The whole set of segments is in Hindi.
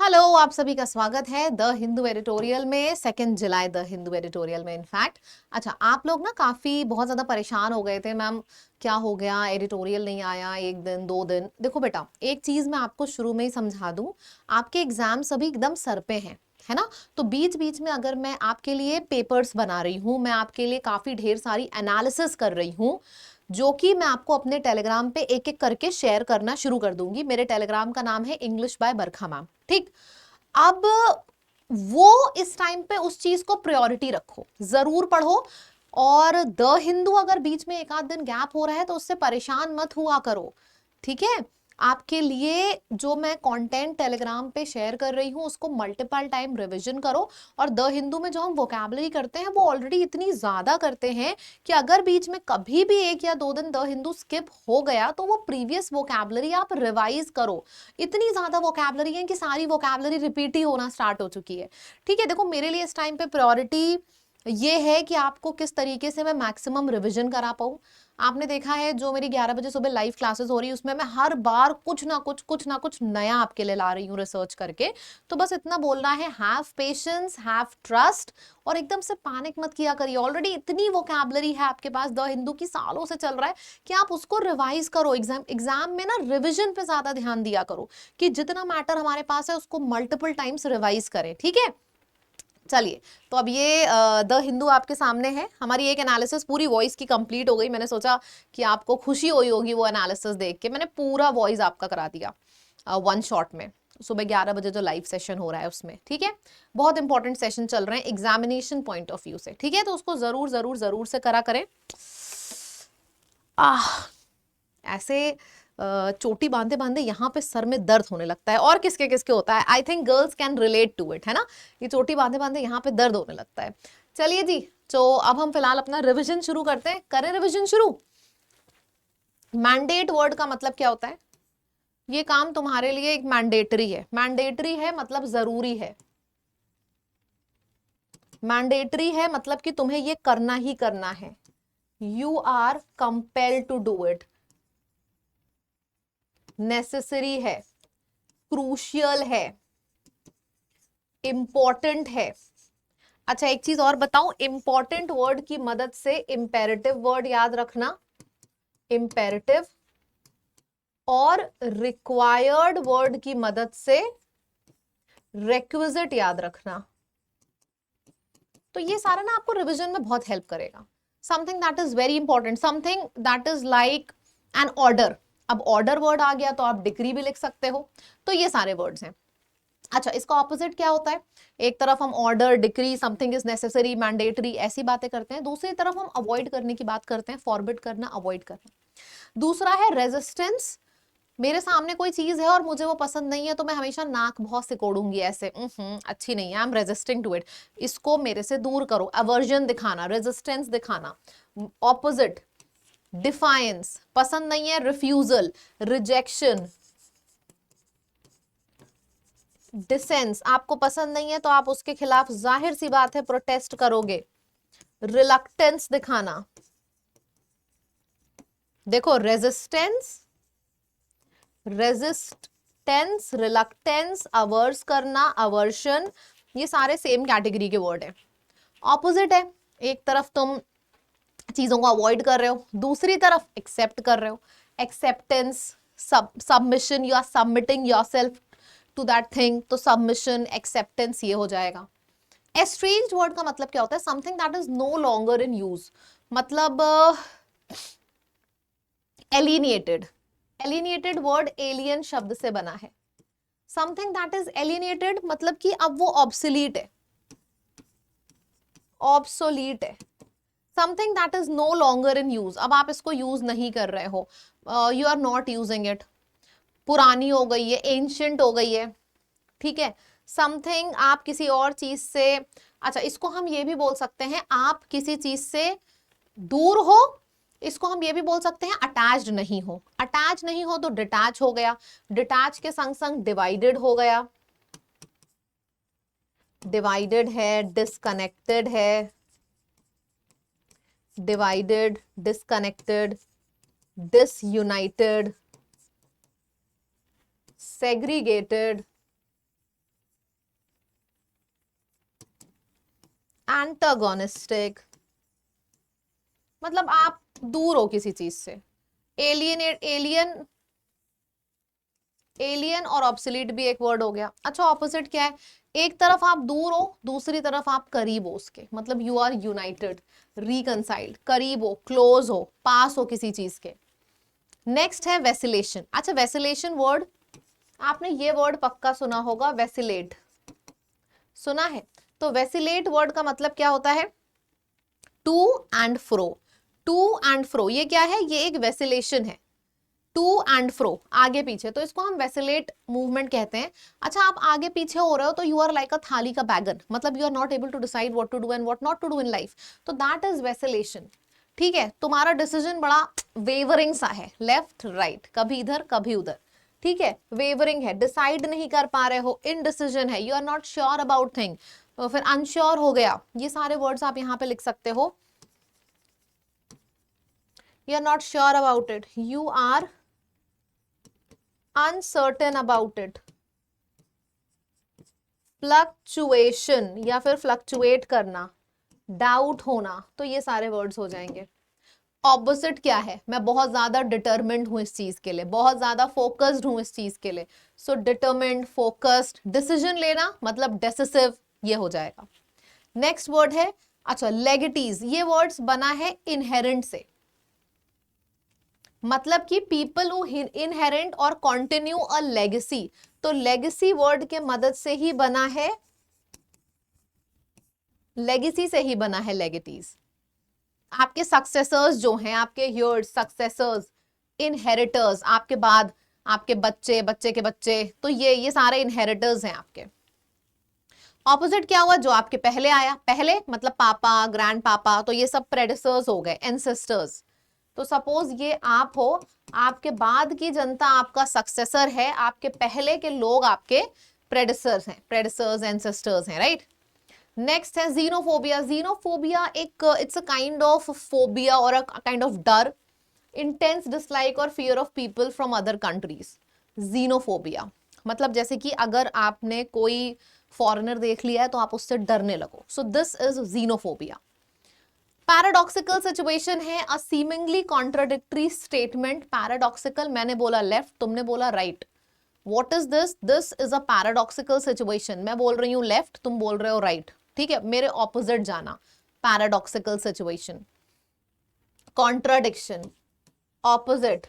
हेलो, आप सभी का स्वागत है द हिंदू एडिटोरियल में, 2 जुलाई द हिंदू एडिटोरियल में। इनफैक्ट अच्छा, आप लोग ना काफी बहुत ज्यादा परेशान हो गए थे, मैम क्या हो गया, एडिटोरियल नहीं आया, 1 दिन 2 दिन। देखो बेटा, एक चीज मैं आपको शुरू में ही समझा दूं, आपके एग्जाम सभी एकदम सर पे हैं, है ना। तो बीच बीच में अगर मैं आपके लिए पेपर्स बना रही हूँ, मैं आपके लिए काफी ढेर सारी एनालिसिस कर रही हूँ, जो कि मैं आपको अपने टेलीग्राम पे एक एक करके शेयर करना शुरू कर दूंगी। मेरे टेलीग्राम का नाम है इंग्लिश बाय बरखा मैम, ठीक। अब वो इस टाइम पे उस चीज को प्रायोरिटी रखो, जरूर पढ़ो। और द हिंदू अगर बीच में एक आध दिन गैप हो रहा है तो उससे परेशान मत हुआ करो, ठीक है। आपके लिए जो मैं कंटेंट टेलीग्राम पे शेयर कर रही हूँ उसको मल्टीपल टाइम रिवीजन करो। और द हिंदू में जो हम वोकैबुलरी करते हैं वो ऑलरेडी इतनी ज्यादा करते हैं कि अगर बीच में कभी भी 1 या 2 दिन द हिंदू स्किप हो गया तो वो प्रीवियस वोकैबुलरी आप रिवाइज करो। इतनी ज्यादा वोकैबुलरी है कि सारी वोकैबुलरी रिपीट ही होना स्टार्ट हो चुकी है, ठीक है। देखो, मेरे लिए इस टाइम पे प्रायोरिटी ये है कि आपको किस तरीके से मैं मैक्सिमम रिवीजन करा पाऊँ। आपने देखा है जो मेरी 11 बजे सुबह लाइव क्लासेस हो रही है उसमें मैं हर बार कुछ ना कुछ नया आपके लिए ला रही हूँ रिसर्च करके। तो बस इतना बोलना है, हैव पेशेंस, हैव ट्रस्ट, और एकदम से पैनिक मत किया करिए। ऑलरेडी इतनी वोकैबुलरी है आपके पास, द हिंदू की सालों से चल रहा है, कि आप उसको रिवाइज करो। एग्जाम में ना रिविजन पे ज्यादा ध्यान दिया करो, कि जितना मैटर हमारे पास है उसको मल्टीपल टाइम्स रिवाइज करें, ठीक है। चलिए, तो अब ये द हिंदू आपके सामने है। हमारी एक एनालिसिस पूरी वॉइस की कंप्लीट हो गई। मैंने सोचा कि आपको खुशी हुई होगी वो एनालिसिस देख के। मैंने पूरा वॉइस आपका करा दिया वन शॉट में, सुबह 11 बजे जो लाइव सेशन हो रहा है उसमें, ठीक है। बहुत इंपॉर्टेंट सेशन चल रहे हैं एग्जामिनेशन पॉइंट ऑफ व्यू से, ठीक है। तो उसको जरूर जरूर जरूर से करा करें। आह, ऐसे चोटी बांधे बांधे यहाँ पे सर में दर्द होने लगता है। और किसके किसके होता है, I think girls can relate to it, है ना। ये चोटी बांधे बांधे यहाँ पे दर्द होने लगता है। चलिए जी, तो अब हम फिलहाल अपना रिवीजन शुरू करते हैं। करें रिवीजन शुरू। मैंडेट वर्ड का मतलब क्या होता है? ये काम तुम्हारे लिए एक मैंडेटरी है। मैंडेटरी है मतलब जरूरी है। मैंडेटरी है मतलब कि तुम्हें ये करना ही करना है। You are compelled to do it. Necessary है, क्रूशियल है, इंपॉर्टेंट है। अच्छा, एक चीज और बताऊं, इंपॉर्टेंट वर्ड की मदद से इंपेरेटिव वर्ड याद रखना, इंपेरेटिव, और रिक्वायर्ड वर्ड की मदद से रिक्विजिट याद रखना। तो ये सारा ना आपको रिवीजन में बहुत हेल्प करेगा। Something that is very important, something that is like an order. अब ऑर्डर वर्ड आ गया तो आप डिक्री भी लिख सकते हो। तो ये सारे वर्ड्स हैं। अच्छा, इसका ऑपोजिट क्या होता है? एक तरफ हम order, decree, something is necessary, mandatory, ऐसी बातें करते हैं। दूसरी तरफ हम अवॉइड करने की बात करते हैं, फॉरबिड करना, अवॉइड करना। दूसरा है रेजिस्टेंस। मेरे सामने कोई चीज है और मुझे वो पसंद नहीं है तो मैं हमेशा नाक बहुत सिकोड़ूंगी ऐसे, अच्छी नहीं है, I am resisting to it, इसको मेरे से दूर करो। अवर्जन दिखाना, रेजिस्टेंस दिखाना। ऑपोजिट, डिफायंस, पसंद नहीं है, रिफ्यूजल, रिजेक्शन, डिसेंस, आपको पसंद नहीं है तो आप उसके खिलाफ जाहिर सी बात है प्रोटेस्ट करोगे। रिलक्टेंस दिखाना। देखो, रेजिस्टेंस, रेजिस्टेंस, रिलक्टेंस, अवर्स करना, अवर्शन, ये सारे सेम कैटेगरी के वर्ड हैं। ऑपोजिट है, एक तरफ तुम चीजों को अवॉइड कर रहे हो, दूसरी तरफ एक्सेप्ट कर रहे हो। Acceptance, submission, you are submitting yourself to that thing, तो सबमिशन, एक्सेप्टेंस ये हो जाएगा। एस्ट्रेंज्ड वर्ड का मतलब क्या होता है? Something that is no longer in use, मतलब एलिनिएटेड। एलिनिएटेड वर्ड एलियन शब्द से बना है। समथिंग दैट इज एलिनिएटेड मतलब कि अब वो ऑब्सोलीट है, ऑब्सोलीट है। Something that is no longer in use, अब आप इसको यूज नहीं कर रहे हो, you are not using it, पुरानी हो गई है, एंशियंट हो गई है, ठीक है। समथिंग आप किसी और चीज से, अच्छा इसको हम ये भी बोल सकते हैं, आप किसी चीज से दूर हो। इसको हम ये भी बोल सकते हैं अटैच्ड नहीं हो। अटैच नहीं हो तो डिटैच हो गया, डिटैच के संग संग डिवाइडेड हो गया, डिवाइडेड है, डिस्कनेक्टेड है, divided, disconnected, disunited, segregated, antagonistic, मतलब आप दूर हो किसी चीज से। एलियनेट, एलियन, एलियन और ऑब्सोलीट भी एक वर्ड हो गया। अच्छा ऑपोजिट क्या है? एक तरफ आप दूर हो, दूसरी तरफ आप करीब हो उसके, मतलब यू आर यूनाइटेड, रिकनसाइल्ड, करीब हो, क्लोज हो, पास हो किसी चीज के। नेक्स्ट है वेसिलेशन। अच्छा वेसिलेशन वर्ड, आपने ये वर्ड पक्का सुना होगा, वेसिलेट, सुना है? तो वेसिलेट वर्ड का मतलब क्या होता है? To and fro. To and fro ये क्या है? ये एक वेसिलेशन है, टू एंड फ्रो, आगे पीछे, तो इसको हम वेसिलेट मूवमेंट कहते हैं। अच्छा आप आगे पीछे हो रहे हो तो यू आर लाइक अ थाली का बैगन, मतलब you are not able to decide what to do and what not to do in life, तो दैट इज वेसिलेशन। ठीक है, तुम्हारा डिसीजन बड़ा वेवरिंग सा है, लेफ्ट राइट, कभी इधर कभी उधर। ठीक है, वेवरिंग है, डिसाइड नहीं कर पा रहे हो, इनडिसीजन है, you are not sure about thing, तो फिर अनश्योर हो गया। ये सारे वर्ड्स आप यहाँ पे लिख सकते हो। You are not sure about it, you are uncertain about it, fluctuation या फिर फ्लक्चुएट करना, डाउट होना, तो ये सारे वर्ड्स हो जाएंगे। ऑपोजिट क्या है? मैं बहुत ज्यादा डिटरमिन्ड हूं इस चीज के लिए, बहुत ज्यादा फोकस्ड हूं इस चीज के लिए, सो डिटरमिन्ड, फोकस्ड, डिसीजन लेना मतलब डेसिसिव, ये हो जाएगा। नेक्स्ट वर्ड है, अच्छा लेगेटीज, ये वर्ड्स बना है इनहेरेंट से, मतलब कि पीपल हु इनहेरेंट और कंटिन्यू अ लेगेसी, तो लेगेसी वर्ड के मदद से ही बना है, लेगेसी से ही बना है लेगेटीज। आपके सक्सेसर्स जो हैं, आपके योर्स सक्सेसर्स, इनहेरिटर्स, आपके बाद आपके बच्चे, बच्चे के बच्चे, तो ये सारे इनहेरिटर्स हैं आपके। ऑपोजिट क्या हुआ? जो आपके पहले आया, पहले मतलब पापा, ग्रैंड पापा, तो ये सब प्रेडिसर्स हो गए, एंसेस्टर्स। तो सपोज ये आप हो, आपके बाद की जनता आपका सक्सेसर है, आपके पहले के लोग आपके प्रेडिसर्स हैं, प्रेडिसर्स एंसेस्टर्स हैं, राइट। नेक्स्ट है जीनोफोबिया। जीनोफोबिया एक, it's a kind of phobia और अ काइंड ऑफ डर, इंटेंस डिसलाइक और fear of people from other countries. Xenophobia मतलब जैसे कि अगर आपने कोई फॉरेनर देख लिया है तो आप उससे डरने लगो, so this is xenophobia. Paradoxical situation है, अ सीमिंगली कॉन्ट्राडिक्टरी स्टेटमेंट। पैराडॉक्सिकल, मैंने बोला लेफ्ट, तुमने बोला right, what is this? This is a paradoxical situation, मैं बोल रही हूँ लेफ्ट, तुम बोल रहे हो राइट, ठीक है, मेरे ऑपोजिट जाना, paradoxical situation. Contradiction, opposite,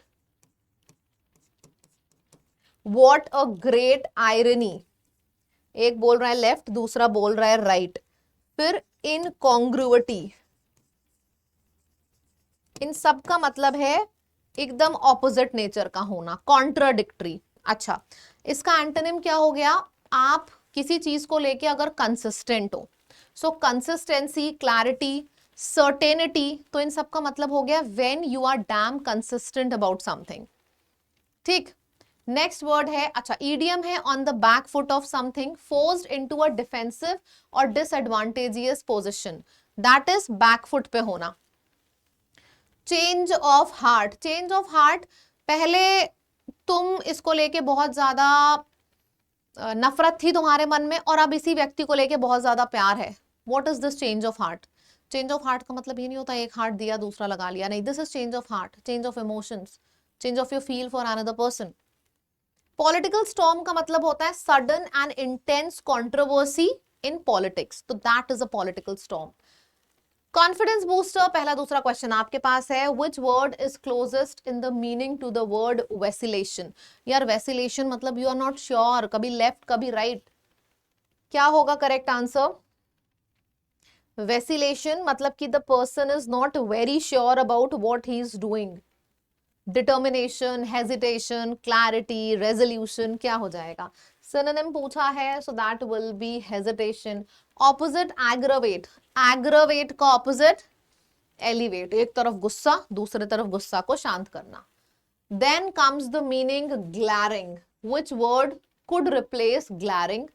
what a great irony, एक बोल रहा है लेफ्ट, दूसरा बोल रहा है राइट। फिर इनकॉन्ग्रुइटी, इन सब का मतलब है एकदम ऑपोजिट नेचर का होना, कॉन्ट्राडिक्टरी। अच्छा इसका एंटोनिम क्या हो गया? आप किसी चीज को लेके अगर कंसिस्टेंट हो, सो कंसिस्टेंसी, क्लैरिटी, सर्टेनिटी, तो इन सब का मतलब हो गया when you are damn consistent about something. ठीक, नेक्स्ट वर्ड है, अच्छा ईडियम है, on the back foot of something, forced into a defensive और disadvantageous position, that is back foot पे होना। Change of heart, change of heart, पहले तुम इसको लेके बहुत ज्यादा नफरत थी तुम्हारे मन में और अब इसी व्यक्ति को लेके बहुत ज्यादा प्यार है। What is this change of heart? Change of heart का मतलब ये नहीं होता एक हार्ट दिया दूसरा लगा लिया, नहीं, this is change of heart, change of emotions, change of your feel for another person. Political storm का मतलब होता है sudden and intense controversy in politics, तो that is a political storm. Confidence booster, पहला दूसरा क्वेश्चन आपके पास है, which word is closest in the meaning to the word vacillation. यार वेसिलेशन मतलब यू आर नॉट श्योर, कभी लेफ्ट कभी राइट, क्या होगा करेक्ट आंसर? वेसिलेशन मतलब कि the person is not very sure about what he is doing. Determination, hesitation, clarity, resolution, क्या हो जाएगा? सिनोनिम पूछा है, so that will be hesitation. Opposite aggravate, aggravate का ऑपोजिट एलिवेट, एक तरफ गुस्सा दूसरे तरफ गुस्सा को शांत करना। Then comes the meaning glaring, which word could replace glaring?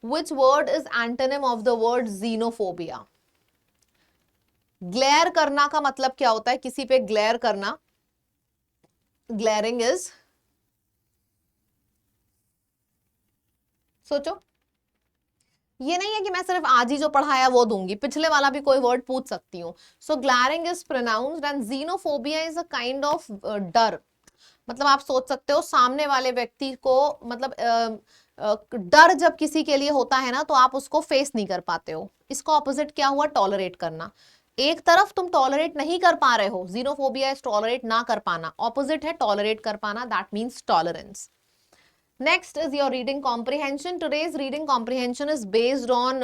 Which word is antonym of the word xenophobia? Glare करना का मतलब क्या होता है? किसी पे ग्लेयर करना, ग्लेयरिंग इज, सोचो, ये नहीं है कि मैं सिर्फ आज ही जो पढ़ाया वो दूंगी, पिछले वाला भी कोई वर्ड पूछ सकती हूँ। So glaring is pronounced and xenophobia is a kind of डर। मतलब आप सोच सकते हो सामने वाले व्यक्ति को, मतलब डर जब किसी के लिए होता है ना तो आप उसको फेस नहीं कर पाते हो। इसका ऑपोजिट क्या हुआ? टॉलरेट करना। एक तरफ तुम टॉलरेट नहीं कर पा रहे हो, xenophobia इज टॉलरेट ना कर पाना, ऑपोजिट है टॉलरेट कर पाना, that means tolerance. Next is your reading comprehension. Today's reading comprehension is based on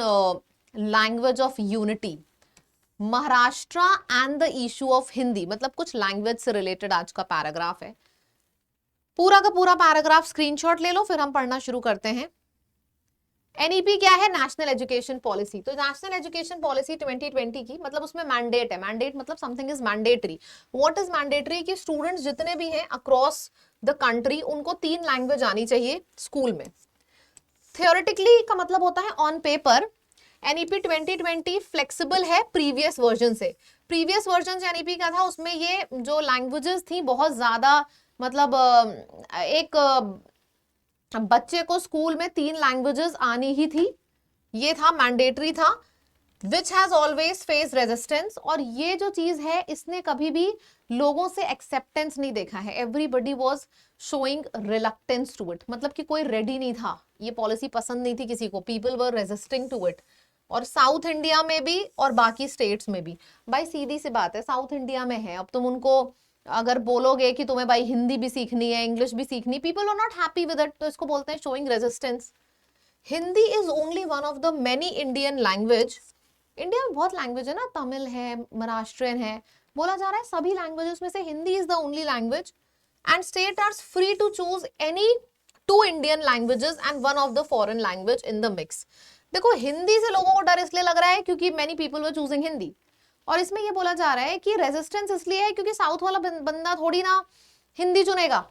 language of unity. Maharashtra and the issue of Hindi, मतलब कुछ लैंग्वेज से रिलेटेड आज का पैराग्राफ है। पूरा का पूरा पैराग्राफ स्क्रीनशॉट ले लो, फिर हम पढ़ना शुरू करते हैं। एनईपी क्या है? National education policy. तो नेशनल एजुकेशन पॉलिसी 2020 की, मतलब उसमें मैंडेट है। मैंडेट मतलब something is mandatory. What is mandatory? कि स्टूडेंट्स जितने भी हैं अक्रॉस द कंट्री उनको 3 लैंग्वेज आनी चाहिए स्कूल में। थियोरेटिकली का मतलब होता है ऑन पेपर एनईपी 2020 फ्लेक्सिबल है प्रीवियस वर्जन से। प्रीवियस वर्जन एनईपी का था उसमें ये जो लैंग्वेजेस थी बहुत ज्यादा, मतलब एक बच्चे को स्कूल में 3 लैंग्वेजेस आनी ही थी, ये था मैंडेटरी था, which has always face resistance. और ये जो चीज है इसने कभी भी लोगों से एक्सेप्टेंस नहीं देखा है। Everybody was showing reluctance to it, मतलब कि कोई रेडी नहीं था, ये पॉलिसी पसंद नहीं थी किसी को, people were resisting to it. और साउथ इंडिया में भी और बाकी स्टेट्स में भी। भाई सीधी सी बात है, साउथ इंडिया में है, अब तुम उनको अगर बोलोगे कि तुम्हें भाई हिंदी भी सीखनी है, इंग्लिश भी सीखनी, people are not happy with it, तो इसको बोलते हैं showing resistance. Hindi is only one of the many Indian language. India में बहुत लैंग्वेज है ना, तमिल है, महाराष्ट्रियन है, बोला जा रहा है सभी लैंग्वेजेस में से Hindi is the only language and state are free to choose any 2 Indian languages and one of the foreign language in the mix. देखो हिंदी से लोगों को डर इसलिए लग रहा है क्योंकि many people were choosing Hindi, और इसमें ये बोला जा रहा है कि रेजिस्टेंस इसलिए है क्योंकि साउथ वाला बंदा थोड़ी ना हिंदी चुनेगा।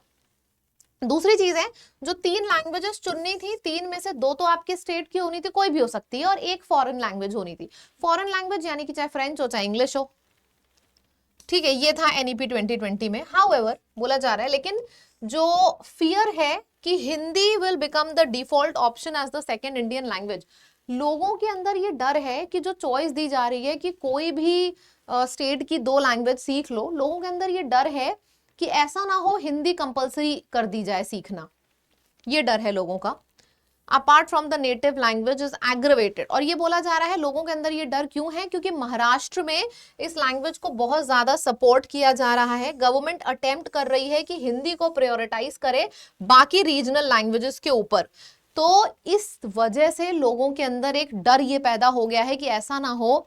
दूसरी चीज है, जो 3 लैंग्वेजेस चुननी थी, 3 में से 2 तो आपके स्टेट की होनी थी, कोई भी हो सकती है, और 1 फॉरेन लैंग्वेज होनी थी। फॉरेन लैंग्वेज यानी कि चाहे फ्रेंच हो चाहे इंग्लिश हो, ठीक है। ये था एनईपी 2020 में। हाउएवर बोला जा रहा है, लेकिन जो फियर है कि Hindi will become the default option as the second Indian language, लोगों के अंदर ये डर है कि जो चॉइस दी जा रही है कि कोई भी स्टेट की 2 लैंग्वेज सीख लो, लोगों के अंदर ये डर है कि ऐसा ना हो हिंदी कंपलसरी कर दी जाए सीखना, ये डर है लोगों का। Apart from the native language is aggravated, और ये बोला जा रहा है लोगों के अंदर ये डर क्यों है, क्योंकि महाराष्ट्र में इस लैंग्वेज को बहुत ज्यादा सपोर्ट किया जा रहा है। गवर्नमेंट अटेम्प्ट कर रही है कि हिंदी को प्रायोरिटाइज करे बाकी रीजनल लैंग्वेजेस के ऊपर। तो इस वजह से लोगों के अंदर एक डर ये पैदा हो गया है कि ऐसा ना हो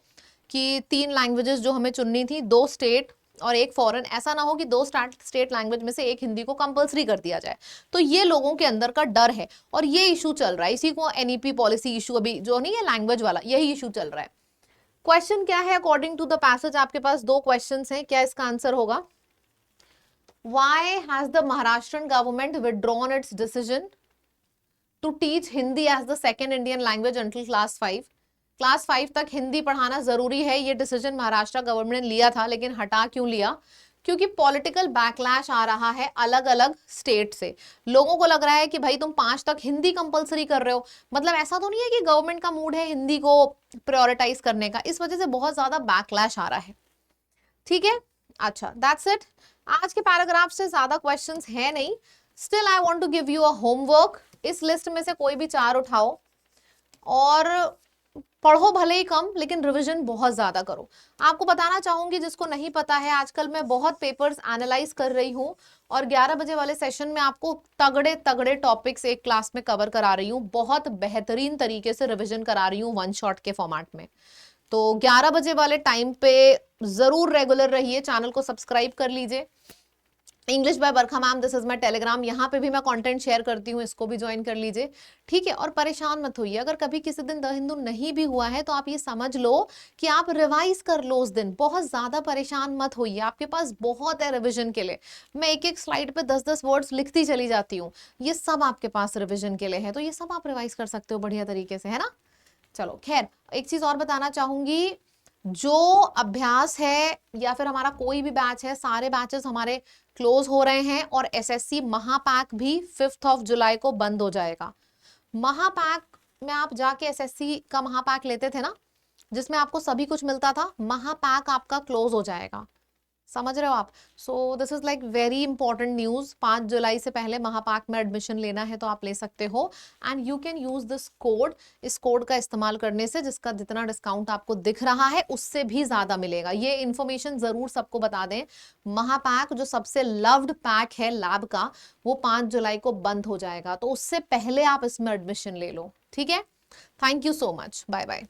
कि 3 लैंग्वेजेस जो हमें चुननी थी, 2 स्टेट और 1 फॉरेन, ऐसा ना हो कि 2 स्टेट लैंग्वेज में से 1 हिंदी को कंपलसरी कर दिया जाए। तो ये लोगों के अंदर का डर है और ये इशू चल रहा है, इसी को एनईपी पॉलिसी इशू अभी जो नहीं है लैंग्वेज वाला, यही इशू चल रहा है। क्वेश्चन क्या है अकॉर्डिंग टू द पैसेज? आपके पास 2 क्वेश्चंस हैं, क्या इसका आंसर होगा? Why has the Maharashtrian government withdrawn its decision to teach Hindi as the second Indian language until class 5? Class 5 तक हिंदी पढ़ाना जरूरी है, ये डिसीजन महाराष्ट्र गवर्नमेंट ने लिया था, लेकिन हटा क्यों लिया? क्योंकि पॉलिटिकल बैकलैश आ रहा है अलग अलग स्टेट से। लोगों को लग रहा है कि भाई तुम 5 तक हिंदी कंपलसरी कर रहे हो, मतलब ऐसा तो नहीं है कि गवर्नमेंट का मूड है हिंदी को प्रायोरिटाइज करने का, इस वजह से बहुत ज्यादा बैकलैश आ रहा है। ठीक है, अच्छा दैट्स इट। आज के पैराग्राफ से ज्यादा क्वेश्चंस है नहीं। Still I want to give you a homework. इस लिस्ट में से कोई भी 4 उठाओ और पढ़ो भले ही कम, लेकिन रिवीजन बहुत ज्यादा करो। आपको बताना चाहूंगी जिसको नहीं पता है, आजकल मैं बहुत पेपर्स एनालाइज कर रही हूँ और 11 बजे वाले सेशन में आपको तगड़े तगड़े टॉपिक्स एक क्लास में कवर करा रही हूँ, बहुत बेहतरीन तरीके से रिवीजन करा रही हूँ 1 शॉट के फॉर्मेट में। तो 11 बजे वाले टाइम पे जरूर रेगुलर रहिए, चैनल को सब्सक्राइब कर लीजिए। English by Barkha ma'am, this is my Telegram, यहाँ पे भी मैं कंटेंट शेयर करती हूँ, इसको भी ज्वाइन कर लीजिए। ठीक है, और परेशान मत होइए, अगर कभी किसी दिन द हिंदू नहीं भी हुआ है तो आप ये समझ लो कि आप रिवाइज कर लो उस दिन, बहुत ज्यादा परेशान मत होइए, आपके पास बहुत है रिविजन के लिए। मैं एक एक स्लाइड पे 10-10 वर्ड्स लिखती चली जाती हूँ, ये सब आपके पास रिविजन के लिए है, तो ये सब आप रिवाइज कर सकते हो बढ़िया तरीके से, है ना। चलो खैर, एक चीज और बताना चाहूंगी, जो अभ्यास है या फिर हमारा कोई भी बैच है, सारे बैचेस हमारे क्लोज हो रहे हैं और एसएससी महापैक भी 5 जुलाई को बंद हो जाएगा। महापैक में आप जाके एसएससी का महापैक लेते थे ना, जिसमें आपको सभी कुछ मिलता था, महापैक आपका क्लोज हो जाएगा। समझ रहे हो आप? So this is like very important news. 5 जुलाई से पहले महापाक में एडमिशन लेना है तो आप ले सकते हो, and you can use this code. इस कोड का इस्तेमाल करने से जिसका जितना डिस्काउंट आपको दिख रहा है उससे भी ज्यादा मिलेगा। ये इंफॉर्मेशन जरूर सबको बता दें। महापैक जो सबसे लव्ड पैक है लैब का, वो 5 जुलाई को बंद हो जाएगा, तो उससे पहले आप इसमें एडमिशन ले लो, ठीक है? Thank you so much, bye bye.